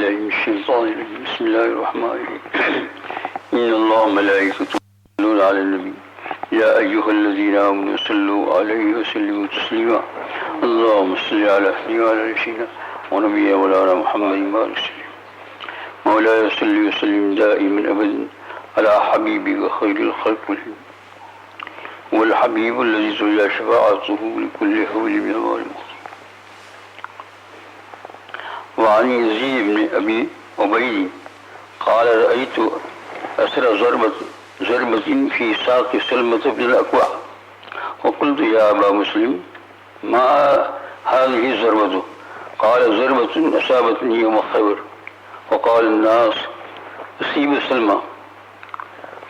بالله من الشيطان الرجيم بسم الله الرحمن الرحيم إن الله وملائكته يصلون على النبي يا أيها الذين آمنوا صلوا عليه وسلموا تسليما اللهم صل على سيدنا ونبينا مولانا محمد وسلم مولاي صل وسلم دائما أبدا على حبيبك خير الخلق والحبيب الذي ترجى شفاعته لكل حول من الظالمين. وعن يزيد بن أبي عبيد قال رأيت أثر ضربة في ساق سلمة بن الأكوع وقلت يا أبا مسلم ما هذه الضربة؟ قال ضربة أصابتني يوم خيبر. وقال الناس أصيب سلمة.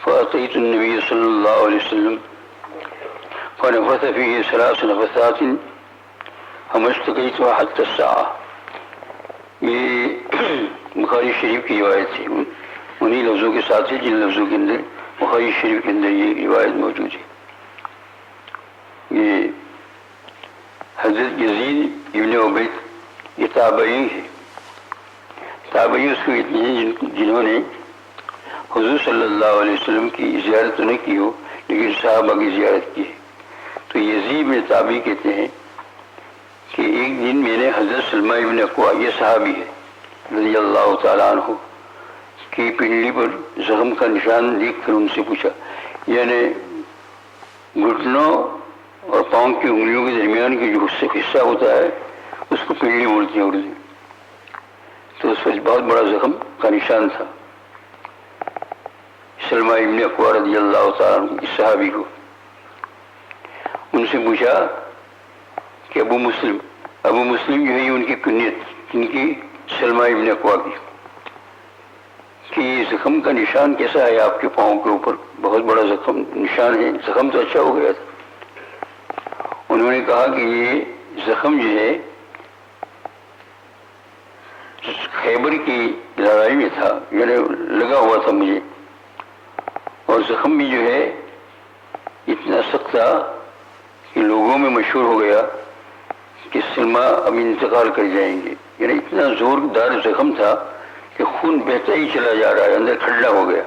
فأتيت النبي صلى الله عليه وسلم فنفث فيه 3 نفثات فما اشتكيتها حتى الساعة. یہ بخاری شریف کی روایت ہے، انہی لفظوں کے ساتھ ہے جن لفظوں کے اندر بخاری شریف کے اندر یہ روایت موجود ہے. یہ حضرت یزید ابن عبید یہ تابعی ہے. تابعی اس کو اتنے ہیں جنہوں نے حضور صلی اللہ علیہ وسلم کی زیارت تو نہیں کی ہو لیکن صحابہ کی زیارت کی ہے. تو یزید ابن تابعی کہتے ہیں کہ ایک دن میں نے حضرت سلمہ ابن اکوع یہ صحابی ہے رضی اللہ تعالیٰ عنہ کی پنڈلی پر زخم کا نشان دیکھ کر ان سے پوچھا، یعنی گھٹنوں اور پاؤں کی انگلیوں کے درمیان کے جو حصہ ہوتا ہے اس کو پنڈلی بولتے ہیں اردو. تو اس پر بہت بڑا زخم کا نشان تھا سلمہ ابن اکوع رضی اللہ تعالیٰ عنہ اس صحابی کو. ان سے پوچھا کہ ابو مسلم جو ہے ان کی کنیت ان کی سلمہ ابن اکوع کی کہ یہ زخم کا نشان کیسا ہے آپ کے پاؤں کے اوپر؟ بہت بڑا زخم نشان ہے، زخم تو اچھا ہو گیا تھا. انہوں نے کہا کہ یہ زخم جو ہے خیبر کی لڑائی میں تھا، یعنی لگا ہوا تھا مجھے، اور زخم بھی جو ہے اتنا سخت تھا کہ لوگوں میں مشہور ہو گیا کہ سلمہ اب انتقال کر جائیں گے. یعنی اتنا زوردار زخم تھا کہ خون بہتا ہی چلا جا رہا ہے، اندر کھڈا ہو گیا.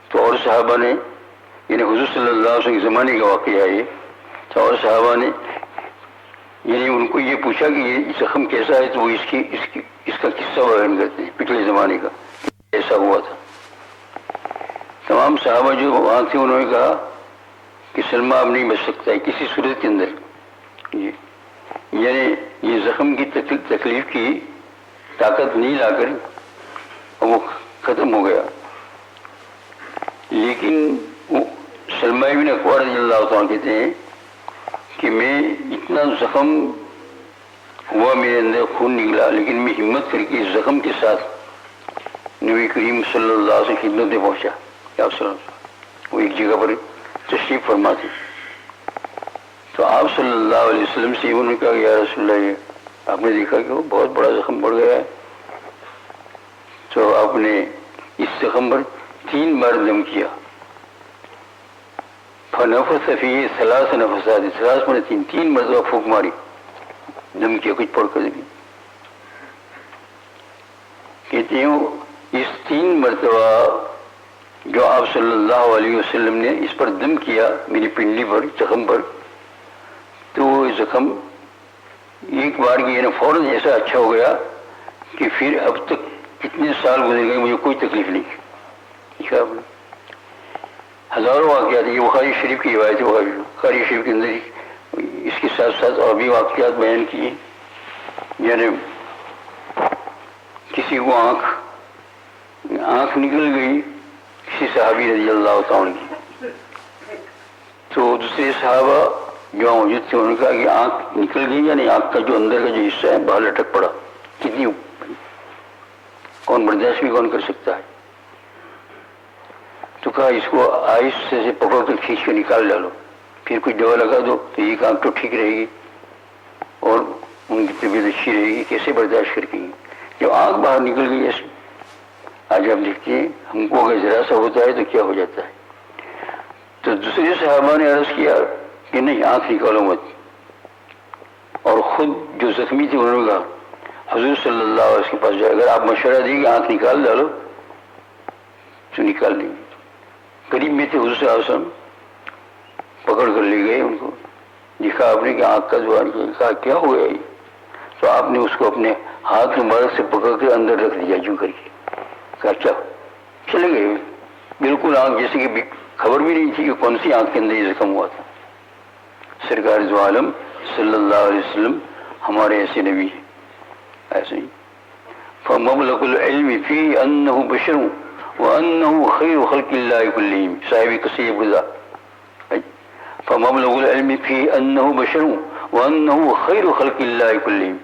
تو اور صحابہ نے، یعنی حضور صلی اللہ علیہ وسلم کے زمانے کا واقعہ ہے یہ، تو اور صحابہ نے یعنی ان کو یہ پوچھا کہ یہ زخم کیسا ہے، تو وہ اس کا قصہ بیان کرتے ہیں پچھلے زمانے کا ایسا ہوا تھا. تمام صحابہ جو وہاں تھے انہوں نے کہا کہ سلمہ اب نہیں بچ سکتا ہے کسی صورت کے اندر. یعنی یہ زخم کی تکلیف کی طاقت نہیں لا کر وہ ختم ہو گیا. لیکن سلمہ بن اکوع رضی اللہ تعالیٰ کہتے ہیں کہ میں اتنا زخم ہوا میرے اندر خون نکلا لیکن میں ہمت کر کے اس زخم کے ساتھ نبی کریم صلی اللہ علیہ وسلم کی خدمت میں پہنچا. وہ ایک جگہ پر تشریف فرما تھے. تو آپ صلی اللہ علیہ وسلم سے انہوں نے کہا کہ یا رسول اللہ یہ آپ نے دیکھا کہ وہ بہت بڑا زخم پڑ گیا ہے. تو آپ نے اس زخم پر 3 بار دم کیا. فنفث فیہ 3 نفثات، 3 مرتبہ پھونک ماری، دم کیا کچھ پڑھ کر بھی. کہتے ہیں اس 3 مرتبہ جو آپ صلی اللہ علیہ وسلم نے اس پر دم کیا میری پنڈلی پر زخم پر، تو وہ زخم ایک بار کی یعنی فوراً ایسا اچھا ہو گیا کہ پھر اب تک کتنے سال گزر گئے مجھے کوئی تکلیف نہیں. ہزاروں واقعات یہ بخاری شریف کی روایت ہے. بخاری شریف کے اندر اس کے ساتھ ساتھ اور بھی واقعات بیان کیے. یعنی کسی کو آنکھ نکل گئی کسی صحابی رضی اللہ تعالیٰ کی، تو دوسرے صحابہ جو موجود تھے انہوں نے کہا کہ آنکھ نکل گئی، یعنی آنکھ کا جو اندر کا جو حصہ ہے باہر لٹک پڑا. کتنی کون برداشت بھی کون کر سکتا ہے. تو کہا اس کو آہستہ سے پکڑ کر کھینچ کے نکال ڈالو، پھر کچھ دوا لگا دو تو ایک آنکھ تو ٹھیک رہے گی اور ان کی طبیعت اچھی رہے گی. کیسے برداشت کر کے جب آنکھ باہر نکل گئی ایسے. آج آپ دیکھتے ہیں ہم کو اگر ذرا سا ہوتا ہے تو کیا ہو جاتا ہے. تو دوسرے صحابہ نے عرض کیا کہ نہیں آنکھ نکالو مت، اور خود جو زخمی تھے انہوں نے کہا حضور صلی اللہ علیہ وسلم کے پاس جائے. اگر آپ مشورہ دیں کہ آنکھ نکال ڈالو تو نکال لیں گے. قریب میں تھے حضور صلی اللہ علیہ وسلم, پکڑ کر لے گئے ان کو, دیکھا آپ نے کہ آنکھ کا دعا نہیں. کہا کیا ہو گیا یہ؟ تو آپ نے اس کو اپنے ہاتھ مبارک سے پکڑ کے اندر رکھ دیا یوں کر کے. کہا کیا؟ چلے گئے. بالکل آنکھ جیسے کہ خبر بھی نہیں تھی کہ کون سی آنکھ کے اندر یہ زخم ہوا تھا. سرکار دو عالم صلی اللہ علیہ وسلم ہمارے ایسے نبی ہیں. ایسے ہی فمبلغ العلم فی انہ بشر وانہ خیر خلق اللہ کلہم. صاحب کثیر غذا فمبلغ العلم فی انہ بشر وانہ خیر خلق اللہ کلہم.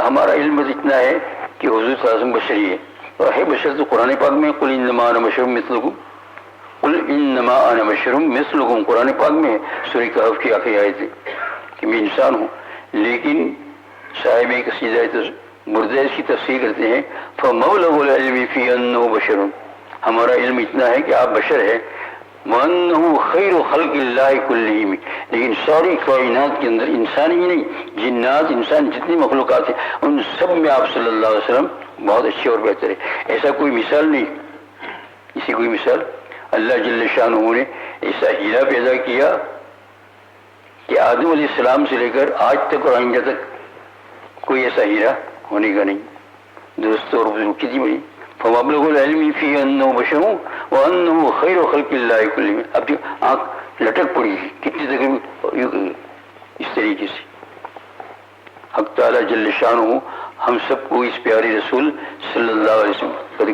ہمارا علم اتنا ہے کہ حضور صلی اللہ علیہ وسلم بشری ہے, اور ہے بشر تو قرآن پاک میں قل انما انا بشر مثلکم, قل انما انا بشر مثلکم قرآن پاک میں سورہ کہف کی آخری آیت ہے کہ میں انسان ہوں. لیکن صاحب قصیدہ مردیس کی تفسیر کرتے ہیں فمبلغ العلم فی انہ بشر, ہمارا علم اتنا ہے کہ آپ بشر ہے, وانہ خیر خلق اللہ کلہم, لیکن ساری کائنات کے اندر انسان ہی نہیں, جنات انسان جتنی مخلوقات ہیں ان سب میں آپ صلی اللہ علیہ وسلم بہت اچھے اور بہتر ہے. ایسا کوئی مثال نہیں, اسی کوئی مثال اللہ جل شانہ نے ایسا ہیرا پیدا کیا کہ آدم علیہ السلام سے لے کر آج تک اور آئندہ تک کوئی ایسا ہیرا ہونے کا نہیں. دوستوں اور بزرگ کی بڑی فمبلغ العلم فی انہ بشر وانہ خیر خلق اللہ کلہم. اب جو آنکھ لٹک پڑی کتنی تقریب اس طریقے سے. حق تعالیٰ جل شانہ ہم سب کو اس پیارے رسول صلی اللہ علیہ وسلم کرے.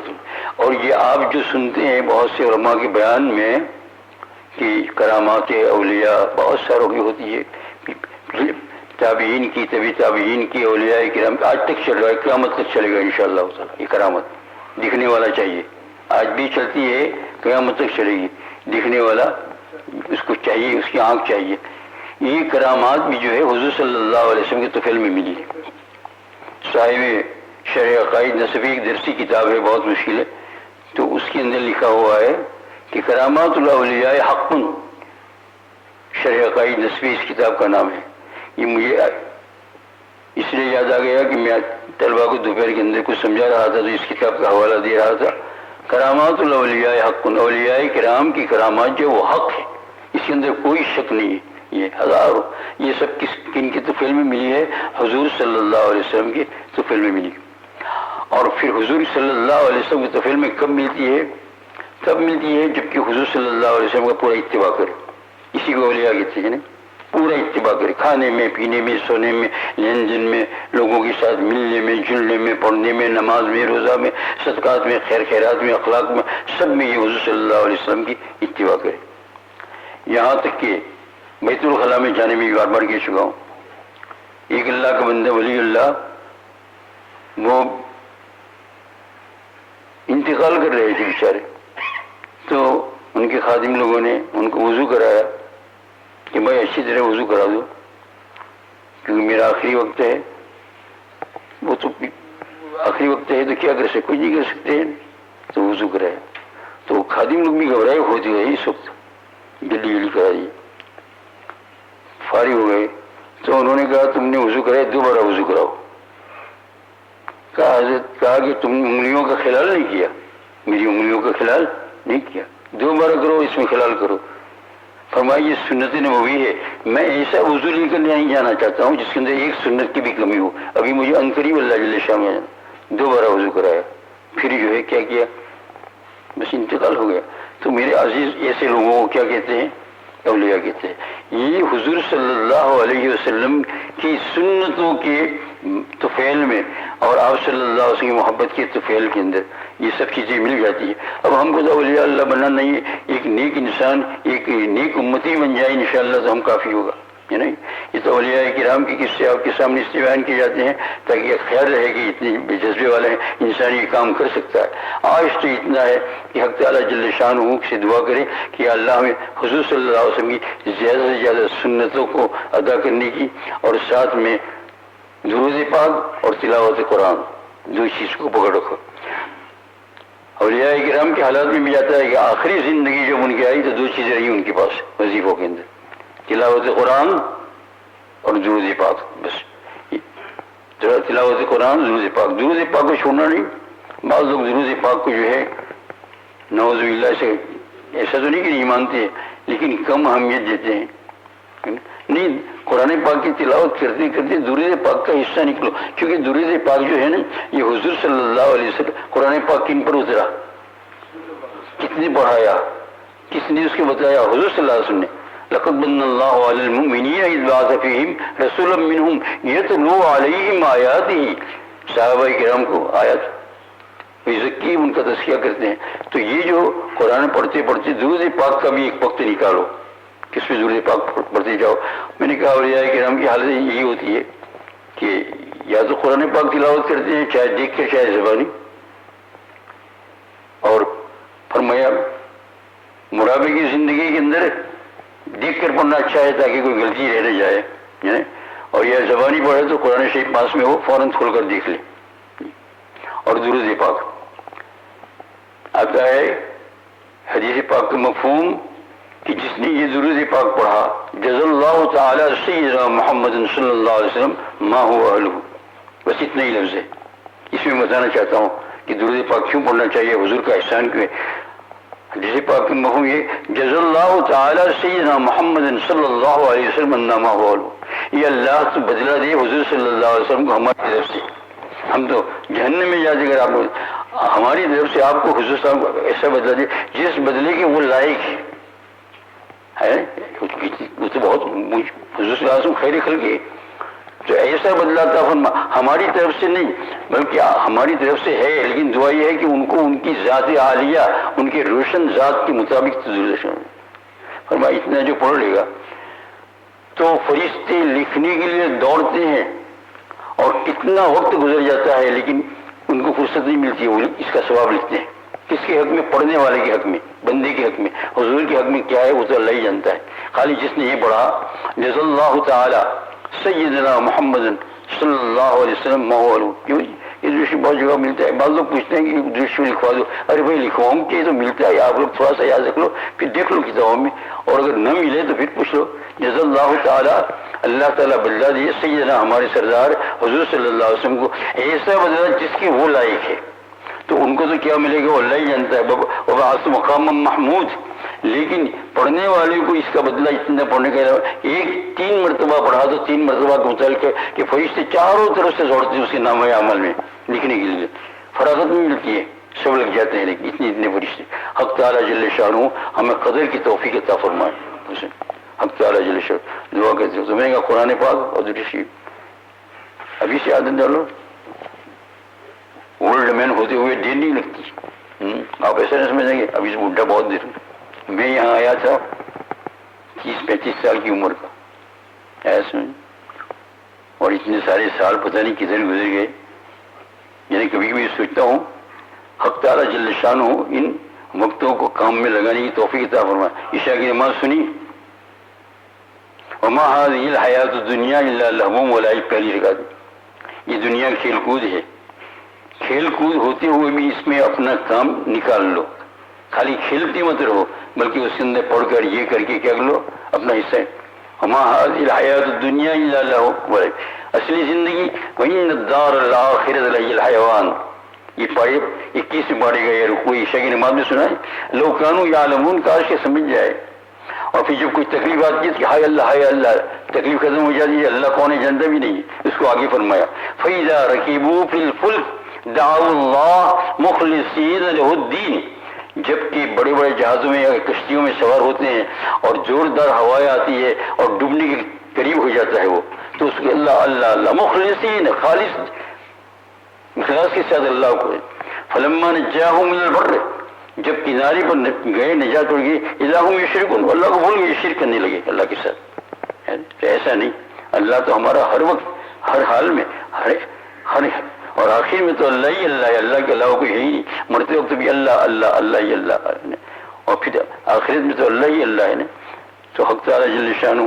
اور یہ آپ جو سنتے ہیں بہت سے علماء کے بیان میں کہ کرامات اولیاء بہت ساروں کی ہوتی ہے, تابعین کی, طبی تابعین کی, اولیاء کرام, آج تک چل رہا ہے, قیامت تک چلے گا انشاءاللہ تعالیٰ. یہ کرامت دکھنے والا چاہیے, آج بھی چلتی ہے, قیامت تک چلے گی. دکھنے والا اس کو چاہیے, اس کی آنکھ چاہیے. یہ کرامات بھی جو ہے حضور صلی اللہ علیہ وسلم کے طفیل میں ملی ہے. صاحب شرح عقائد نصفی ایک درسی کتاب ہے, بہت مشکل ہے, تو اس کے اندر لکھا ہوا ہے کہ کرامات الاولیاء حق, شرح عقائد نصفی اس کتاب کا نام ہے. یہ مجھے اس لیے یاد آ گیا کہ میں طلبا کو دوپہر کے اندر کچھ سمجھا رہا تھا تو اس کتاب کا حوالہ دے رہا تھا. کرامات الاولیاء حق, اولیاء کرام کی کرامات جو وہ حق ہے, اس کے اندر کوئی شک نہیں ہے. یہ ہزاروں, یہ سب کن کے طفیل میں ملی ہے؟ حضور صلی اللہ علیہ وسلم کے طفیل میں ملی. اور پھر حضور صلی اللہ علیہ وسلم کے طفیل میں کب ملتی ہے؟ تب ملتی ہے جبکہ حضور صلی اللہ علیہ وسلم کا پورا اتباع کرے. اسی کو اولیاء کہتے ہیں نا, پورا اتباع کرے, کھانے میں, پینے میں, سونے میں, لین دین میں, لوگوں کے ساتھ ملنے میں, جلنے میں, پڑھنے میں, نماز میں, روزہ میں, صدقات میں, خیر خیرات میں, اخلاق میں, سب میں یہ حضور صلی اللہ علیہ وسلم کی اتباع کرے. یہاں تک کہ بیت الخلاء میں جانے میں بار بار کہہ چکا ہوں, ایک اللہ کا بندہ ولی اللہ وہ انتقال کر رہے تھے بیچارے, تو ان کے خادم لوگوں نے ان کو وضو کرایا کہ بھائی اچھی طرح وضو کرا دو کیونکہ میرا آخری وقت ہے. وہ تو آخری وقت ہے تو کیا کر سکتے, کچھ نہیں کر سکتے ہیں, تو وضو کرایا. تو خادم لوگ بھی گھبرائے ہوتے گئے اس وقت, جلدی جلدی کرا دیے, فارغ ہو گئے. تو انہوں نے کہا تم نے وضو کرایا, دوبارہ وضو کراؤ. کہا کہ تم نے انگلیوں کا خلال نہیں کیا, میری انگلیوں کا خلال نہیں کیا, دوبارہ کرو, اس میں خلال کرو. فرمایا یہ سنت نبوی ہے, میں ایسا وضو لے کر نہیں جانا چاہتا ہوں جس کے اندر ایک سنت کی بھی کمی ہو. ابھی مجھے عنقریب اللہ جل شان میں دوبارہ وضو کرایا, پھر جو ہے کیا کیا, بس انتقال ہو گیا. تو میرے عزیز ایسے لوگوں کو کیا کہتے ہیں؟ اولیاء کہتے ہیں. یہ حضور صلی اللہ علیہ وسلم کی سنتوں کے طفیل میں اور آپ صلی اللہ علیہ وسلم کی محبت کے طفیل کے اندر یہ سب چیزیں مل جاتی ہیں. اب ہم کو تو اولیاء اللہ بننا نہیں ہے, ایک نیک انسان, ایک نیک امتی بن جائے انشاءاللہ تو ہم کافی ہوگا, ہے نہیں. یہ تو اولیاء کرام کے قصے آپ کے سامنے اس لیے بیان کیے جاتے ہیں تاکہ یہ خیال رہے کہ اتنے بے جذبے والے ہیں انسان یہ کام کر سکتا ہے. آج تو اتنا ہے کہ حق تعالیٰ جل شانہ سے دعا کرے کہ اللہ ہمیں حضور صلی اللہ علیہ وسلم کی زیادہ سے زیادہ سنتوں کو ادا کرنے کی, اور ساتھ میں درود پاک اور تلاوت قرآن, دو چیز کو پکڑ رکھو. اولیاء کرام کے حالات میں بھی جاتا ہے کہ آخری زندگی جب ان کی آئی تو دو چیزیں رہی ان کے پاس وظیفوں کے اندر, تلاوت قرآن اور درود پاک. بس تلاوت قرآن، درود پاک. درود پاک کو چھوڑنا نہیں. بعض لوگ درود پاک کو جو ہے نعوذ باللہ سے ایسا تو نہیں کہ نہیں مانتے لیکن کم اہمیت دیتے ہیں. نہیں، قرآن پاک کی تلاوت کرتے کرتے درود پاک کا حصہ نکلو، کیونکہ درود پاک جو ہے نا یہ حضور صلی اللہ علیہ وسلم قرآن پاک کن پر اترا، کس نے پڑھایا، کس نے اس کے بتایا؟ حضور صلی اللہ علیہ وسلم نے. لقد من اللہ علی المؤمنین اذ بعث فیہم رسولا منہم یتلو علیہم آیاتہ. صحابہ کرام کو آیات یزکی ان کا تذکیہ کرتے ہیں. تو یہ جو قرآن پڑھتے پڑھتے درود پاک کا بھی ایک وقت نکالو، کس میں درود پاک پڑھتے جاؤ. میں نے کہا اولیاء کرام کی حالت یہی ہوتی ہے کہ یا تو قرآن پاک تلاوت کرتے ہیں چاہے دیکھ کر چاہے زبانی، اور فرمایا مراقبے کی زندگی کے اندر دیکھ کر پڑھنا اچھا ہے تاکہ کوئی غلطی رہ نہ جائے، اور یا زبانی پڑھے تو قرآن شریف پاس میں ہو فوراً کھول کر دیکھ لے. اور درود پاک آتا ہے حدیث پاک کا مفہوم کہ جس نے یہ درود پاک پڑھا جزا اللہ تعالی سیدنا محمد صلی اللہ علیہ وسلم ما هو اہلہ. بس اتنا ہی لفظ ہے. اس میں بتانا چاہتا ہوں کہ درود پاک کیوں پڑھنا چاہیے، حضور کا احسان کیوں ہے. حدیث پاک کا مفہوم یہ جزا اللہ تعالی سیدنا محمد صلی اللہ علیہ وسلم ما هو اہلہ. یہ اللہ تو بدلہ دے حضور صلی اللہ علیہ وسلم کو ہماری طرف سے. ہم تو جہنم میں جاتے اگر آپ ہماری طرف سے آپ کو حضور صاحب کو ایسا بدلہ دے جس بدلے کے وہ لائق ہے. وہ تو بہت حضور صلی اللہ علیہ وسلم خیر خلق ہے، تو ایسا بدلہ عطا فرما. ہماری طرف سے نہیں بلکہ ہماری طرف سے ہے، لیکن دعا یہ ہے کہ ان کو ان کی ذات عالیہ ان کے روشن ذات کے مطابق فرما. اتنا جو پڑھ لے گا تو فرشتے لکھنے کے لیے دوڑتے ہیں اور کتنا وقت گزر جاتا ہے لیکن ان کو فرصت نہیں ملتی ہے، وہ اس کا ثواب لکھتے ہیں. کس کے حق میں؟ پڑھنے والے کے حق میں، بندے کے حق میں. حضور کے حق میں کیا ہے وہ تو اللہ ہی جانتا ہے. خالی جس نے یہ پڑھا جزا اللہ تعالی سیدنا محمد صلی اللہ علیہ وسلم ما هو اہلہ. کیوں یہ درشی بہت جگہ ملتا ہے. بعض لوگ پوچھتے ہیں کہ درشی لکھوا دو. ارے بھائی لکھواؤں کہ تو ملتا ہے، آپ لوگ تھوڑا سا یاد رکھ لو پھر دیکھ لو کتابوں میں، اور اگر نہ ملے تو پھر پوچھ لو. جزا اللہ تعالی اللہ تعالیٰ بدلہ دیے سیدنا ہمارے سردار حضور صلی اللہ علیہ وسلم کو ایسا بدلہ جس کی وہ لائق ہے. تو ان کو تو کیا ملے گا وہ اللہ ہی جانتا ہے. وبعث مقام محمود. لیکن پڑھنے والے کو اس کا بدلہ اتنا پڑھنے کا ایک 3 مرتبہ پڑھا تو 3 مرتبہ کے متعلق کہ فرشتے چاروں طرف سے دوڑتے ہیں اس کے نام عمل میں لکھنے کے لیے. فراغت نہیں ملتی ہے، سب لگ جاتے ہیں، لیکن اتنے فرشتے. حق تعالیٰ جل شانہ ہمیں قدر کی توفیق عطا فرمائے. حق تعالیٰ جل شانہ دعا کرتے ہو. تو میں نے کہا قرآن پاک اور درشی ابھی سے عادت ڈالو. اولڈ مین ہوتے ہوئے دیر نہیں لگتی. آپ ایسا نہیں سمجھیں گے ابھی سے بڈھا بہت دیر. میں یہاں آیا تھا 30-35 سال کی عمر کا ایسا، اور اتنے سارے سال پتہ نہیں کدھر گزر گئے. یعنی کبھی کبھی سوچتا ہوں حق تعالیٰ جل شانہ ان وقتوں کو کام میں لگانے کی توفیق عطا فرمائے. عشاء کی نماز سنی وما هذه الحیات الدنیا الا لہو ولعب. پہلی رکعت یہ دنیا کھیل کود ہے، کھیل کود ہوتے ہوئے بھی اس میں اپنا کام نکال لو. خالی کھیلتے مت رہو بلکہ اس کے اندر پڑھ کر یہ کر کے کیا لو اپنا حصہ. وما هذه الحیات الدنیا الا لہو ولعب. اصلی زندگی وان الدار الاخرۃ لہی الحیوان. یہ پارے 21 میں پڑھے گئے رکوع عشاء کی نماز میں سنا ہے. لو کانوا یعلمون، کاش کے سمجھ جائے. اور پھر جب کوئی تکلیف آتی ہے کہ ہائے اللہ تکلیف ختم ہو جاتی ہے، اللہ کون ہے جانتا بھی نہیں. اس کو آگے فرمایا فَإِذَا رَكِبُوا فِي الْفُلْكِ دَعَوُا اللَّهَ مُخْلِصِينَ لَهُ الدِّينَ. جبکہ بڑے بڑے جہازوں میں یا کشتیوں میں سوار ہوتے ہیں اور زوردار ہوائیں آتی ہے اور ڈوبنے کے قریب ہو جاتا ہے وہ، تو اس کے اللہ اللہ اللہ مخلصین خالص اخلاص کے ساتھ اللہ کو. فَلَمَّا نَجَّاهُم مِّنَ الْبَرِّ، جب کنارے پر گئے نجات اڑ گئی، اذا ہم یشرکون، اللہ کو بھول گئے، شرک کرنے لگے اللہ کے ساتھ. تو ایسا نہیں، اللہ تو ہمارا ہر وقت ہر حال میں ہر اور آخر میں تو اللہ ہی اللہ ہے، اللہ کے علاوہ کوئی ہے ہی نہیں. مرتے وقت بھی اللہ اللہ اللہ ہی اللہ ہے، اور پھر آخرت میں تو اللہ ہی اللہ ہے نا. تو حق تعالیٰ جل شانہ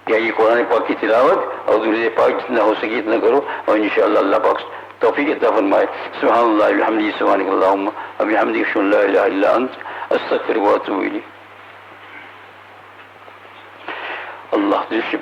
کیا یہ قرآن پاک کی تلاوت اور درود پاک جتنا ہو سکے اتنا کرو، اور انشاءاللہ اللہ پاک توفیق عطا فرمائے. سبحان اللہ وبحمدہ سبحانک اللہم وبحمدک اشہد ان لا الہ الا انت استغفرک واتوب الیک. اللہ دل سے